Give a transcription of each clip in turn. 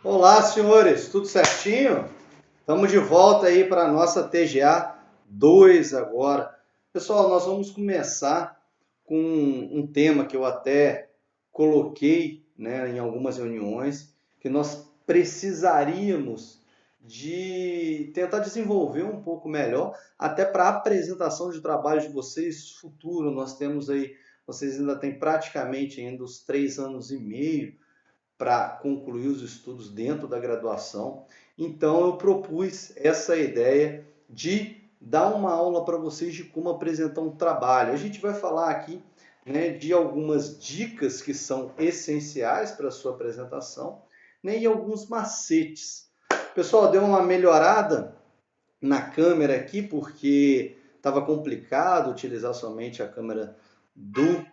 Olá, senhores, tudo certinho? Estamos de volta aí para a nossa TGA 2 agora. Pessoal, nós vamos começar com um tema que eu até coloquei, né, em algumas reuniões, que nós precisaríamos de tentar desenvolver um pouco melhor, até para a apresentação de trabalho de vocês futuro. Nós temos aí, vocês ainda têm praticamente ainda os 3 anos e meio para concluir os estudos dentro da graduação. Então eu propus essa ideia de dar uma aula para vocês de como apresentar um trabalho. A gente vai falar aqui, né, de algumas dicas que são essenciais para a sua apresentação, né, e alguns macetes. Pessoal, deu uma melhorada na câmera aqui porque estava complicado utilizar somente a câmera do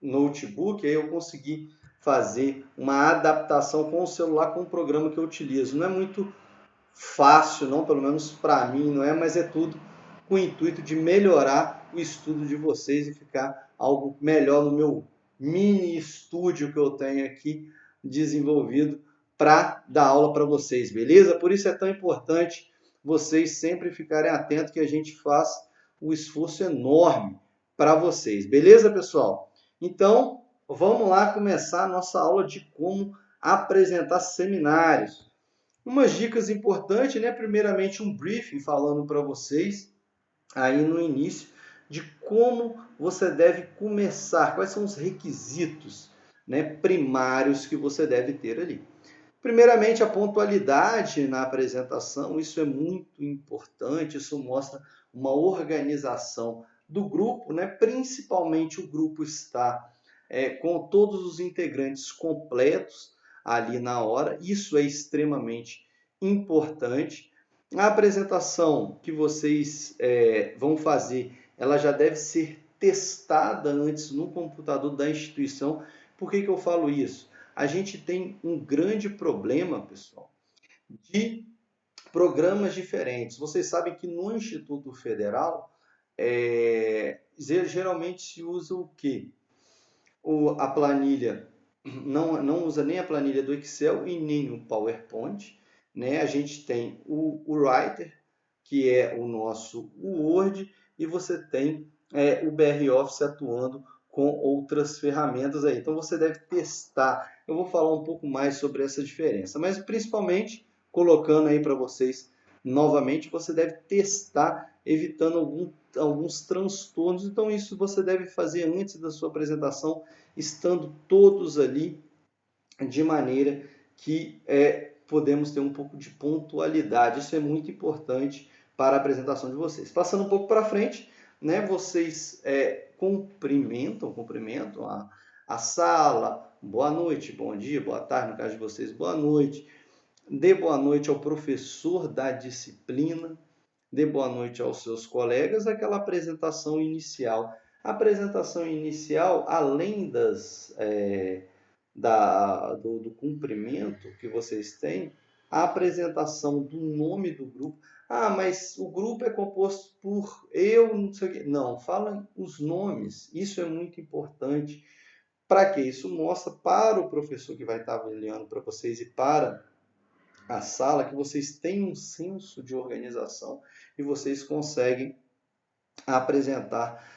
notebook, aí eu consegui fazer uma adaptação com o celular com o programa que eu utilizo. Não é muito fácil, não, pelo menos para mim não é, mas é tudo com o intuito de melhorar o estudo de vocês e ficar algo melhor no meu mini estúdio que eu tenho aqui desenvolvido para dar aula para vocês, beleza? Por isso é tão importante vocês sempre ficarem atentos que a gente faz um esforço enorme para vocês, beleza, pessoal? Então, vamos lá começar a nossa aula de como apresentar seminários. Umas dicas importantes, né? Primeiramente, um briefing falando para vocês aí no início de como você deve começar, quais são os requisitos, né, primários que você deve ter ali. Primeiramente, a pontualidade na apresentação, isso é muito importante, isso mostra uma organização do grupo, né? Principalmente o grupo está com todos os integrantes completos ali na hora, isso é extremamente importante. A apresentação que vocês vão fazer, ela já deve ser testada antes no computador da instituição. Por que eu falo isso? A gente tem um grande problema, pessoal, de programas diferentes. Vocês sabem que no Instituto Federal, geralmente se usa o quê? A planilha, não usa nem a planilha do Excel e nem o PowerPoint, né? A gente tem o Writer, que é o nosso Word, e você tem o BR Office atuando com outras ferramentas aí. Então você deve testar. Eu vou falar um pouco mais sobre essa diferença, mas principalmente colocando aí para vocês novamente, você deve testar, evitando alguns transtornos. Então isso você deve fazer antes da sua apresentação, estando todos ali de maneira que podemos ter um pouco de pontualidade. Isso é muito importante para a apresentação de vocês. Passando um pouco para frente, né, vocês cumprimentam a sala, boa noite, bom dia, boa tarde, no caso de vocês, boa noite. Dê boa noite ao professor da disciplina, dê boa noite aos seus colegas, aquela apresentação inicial. A apresentação inicial, além do cumprimento que vocês têm, a apresentação do nome do grupo. Ah, mas o grupo é composto por eu, não sei o quê. Não, fala os nomes. Isso é muito importante. Para que isso mostra para o professor que vai estar avaliando para vocês e para a sala que vocês têm um senso de organização e vocês conseguem apresentar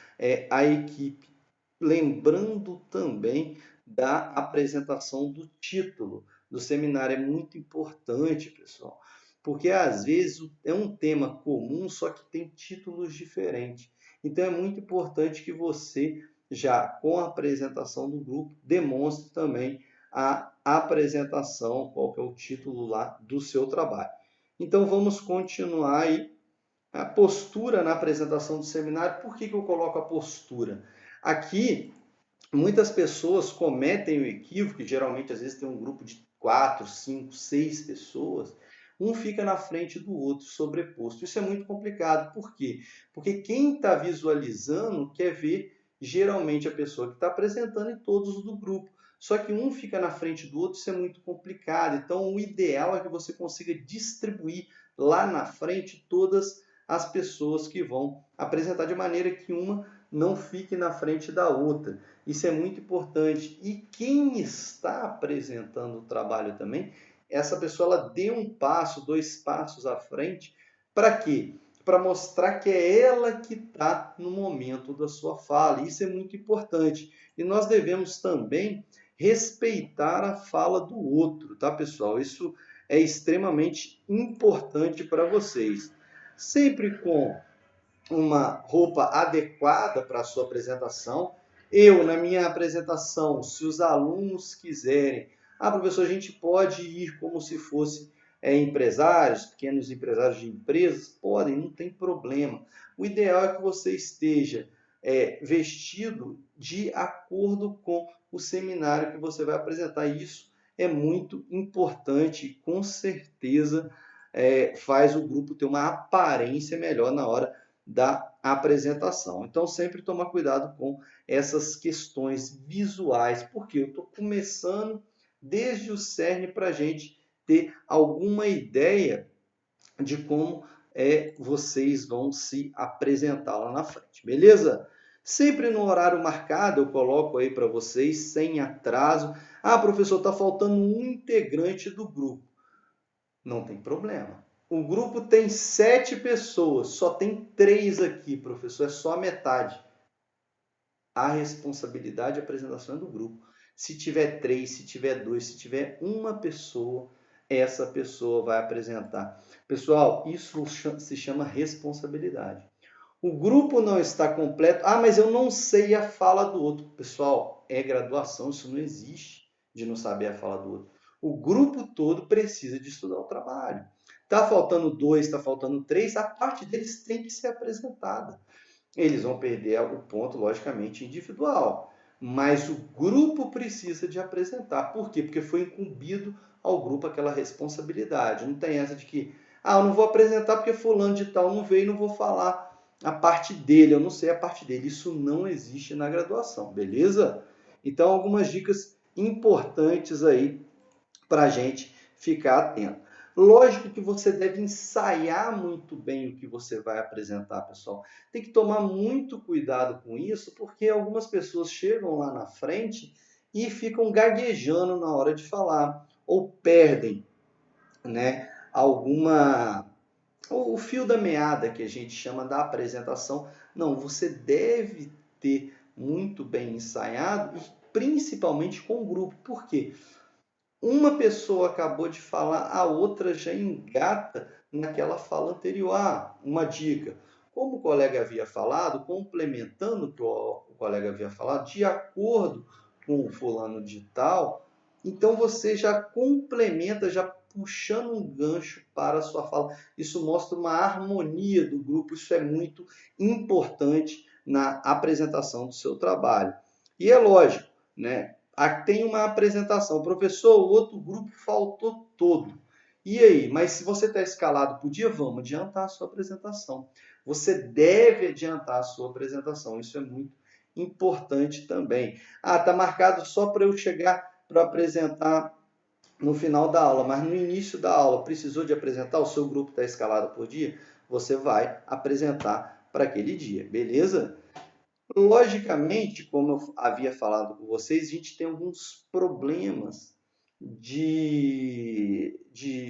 a equipe. Lembrando também da apresentação do título do seminário. É muito importante, pessoal, porque às vezes é um tema comum, só que tem títulos diferentes. Então é muito importante que você, já com a apresentação do grupo, demonstre também a apresentação, qual que é o título lá do seu trabalho. Então vamos continuar aí. A postura na apresentação do seminário. Por que eu coloco a postura? Aqui, muitas pessoas cometem o equívoco, que geralmente às vezes tem um grupo de 4, 5, 6 pessoas, um fica na frente do outro, sobreposto. Isso é muito complicado. Por quê? Porque quem está visualizando quer ver geralmente a pessoa que está apresentando e todos do grupo. Só que um fica na frente do outro, isso é muito complicado. Então, o ideal é que você consiga distribuir lá na frente todas as pessoas que vão apresentar, de maneira que uma não fique na frente da outra. Isso é muito importante. E quem está apresentando o trabalho também essa pessoa ela dê um passo, 2 passos à frente. Para quê? Para mostrar que é ela que está no momento da sua fala. Isso é muito importante. E nós devemos também respeitar a fala do outro, tá, pessoal? Isso é extremamente importante para vocês. Sempre com uma roupa adequada para a sua apresentação. Eu, na minha apresentação, se os alunos quiserem, professor, a gente pode ir como se fosse empresários, pequenos empresários de empresas, podem, não tem problema. O ideal é que você esteja vestido de acordo com o seminário que você vai apresentar. Isso é muito importante e com certeza faz o grupo ter uma aparência melhor na hora da apresentação. Então, sempre tomar cuidado com essas questões visuais, porque eu estou começando desde o cerne para a gente ter alguma ideia de como vocês vão se apresentar lá na frente, beleza? Sempre no horário marcado, eu coloco aí para vocês, sem atraso. Professor, está faltando um integrante do grupo. Não tem problema. O grupo tem 7 pessoas, só tem 3 aqui, professor, é só a metade. A responsabilidade de apresentação é do grupo. Se tiver 3, se tiver 2, se tiver uma pessoa, essa pessoa vai apresentar. Pessoal, isso se chama responsabilidade. O grupo não está completo. Mas eu não sei a fala do outro. Pessoal, é graduação, isso não existe de não saber a fala do outro. O grupo todo precisa de estudar o trabalho. Está faltando 2, está faltando 3, a parte deles tem que ser apresentada. Eles vão perder o ponto, logicamente, individual. Mas o grupo precisa de apresentar. Por quê? Porque foi incumbido ao grupo aquela responsabilidade. Não tem essa de que, eu não vou apresentar porque fulano de tal não veio e não vou falar a parte dele, eu não sei a parte dele. Isso não existe na graduação, beleza? Então, algumas dicas importantes aí para a gente ficar atento. Lógico que você deve ensaiar muito bem o que você vai apresentar, pessoal. Tem que tomar muito cuidado com isso, porque algumas pessoas chegam lá na frente e ficam gaguejando na hora de falar, ou perdem, o fio da meada, que a gente chama da apresentação. Não, você deve ter muito bem ensaiado, e principalmente com o grupo. Por quê? Uma pessoa acabou de falar, a outra já engata naquela fala anterior. Uma dica: como o colega havia falado, complementando o que o colega havia falado, de acordo com o fulano de tal, então você já complementa, já puxando um gancho para a sua fala. Isso mostra uma harmonia do grupo, isso é muito importante na apresentação do seu trabalho. E é lógico, tem uma apresentação. Professor, o outro grupo faltou todo. E aí? Mas se você está escalado para o dia, vamos adiantar a sua apresentação. Você deve adiantar a sua apresentação. Isso é muito importante também. Está marcado só para eu chegar para apresentar no final da aula, mas no início da aula precisou de apresentar, o seu grupo está escalado por dia, você vai apresentar para aquele dia, beleza? Logicamente, como eu havia falado com vocês, a gente tem alguns problemas de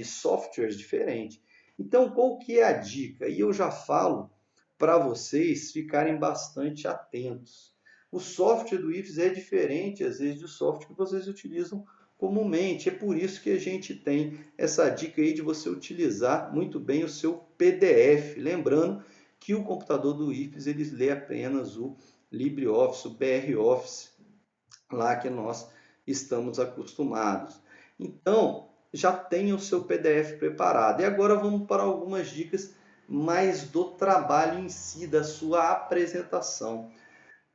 softwares diferentes. Então, qual que é a dica? E eu já falo para vocês ficarem bastante atentos. O software do IFES é diferente, às vezes, do software que vocês utilizam comumente. É por isso que a gente tem essa dica aí de você utilizar muito bem o seu PDF. Lembrando que o computador do IFES, ele lê apenas o LibreOffice, o BR Office, lá que nós estamos acostumados. Então, já tenha o seu PDF preparado. E agora vamos para algumas dicas mais do trabalho em si, da sua apresentação.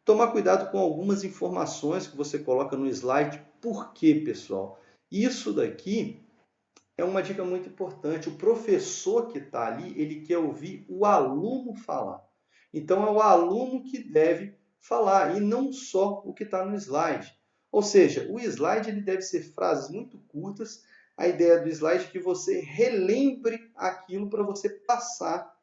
Tomar cuidado com algumas informações que você coloca no slide. Por quê, pessoal? Isso daqui é uma dica muito importante. O professor que está ali, ele quer ouvir o aluno falar. Então, é o aluno que deve falar e não só o que está no slide. Ou seja, o slide ele deve ser frases muito curtas. A ideia do slide é que você relembre aquilo para você passar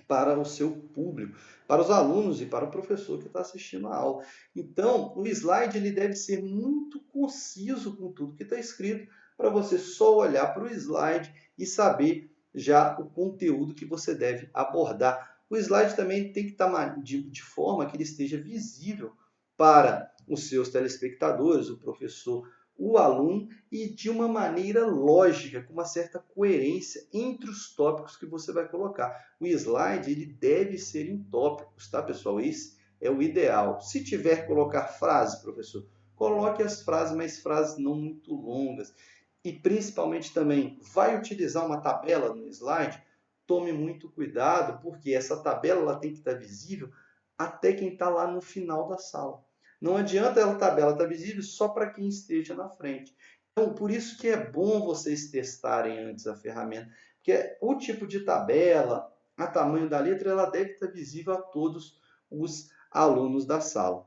para o seu público, para os alunos e para o professor que está assistindo a aula. Então, o slide ele deve ser muito conciso com tudo que está escrito, para você só olhar para o slide e saber já o conteúdo que você deve abordar. O slide também tem que estar de forma que ele esteja visível para os seus telespectadores, o professor, o aluno, e de uma maneira lógica, com uma certa coerência entre os tópicos que você vai colocar. O slide ele deve ser em tópicos, tá, pessoal? Esse é o ideal. Se tiver que colocar frases, professor, coloque as frases, mas frases não muito longas. E principalmente também, vai utilizar uma tabela no slide? Tome muito cuidado, porque essa tabela ela tem que estar visível até quem está lá no final da sala. Não adianta a tabela estar visível só para quem esteja na frente. Então, por isso que é bom vocês testarem antes a ferramenta, porque o tipo de tabela, a tamanho da letra, ela deve estar visível a todos os alunos da sala.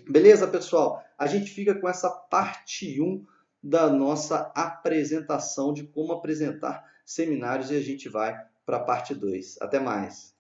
Beleza, pessoal? A gente fica com essa parte 1 da nossa apresentação de como apresentar seminários e a gente vai para a parte 2. Até mais!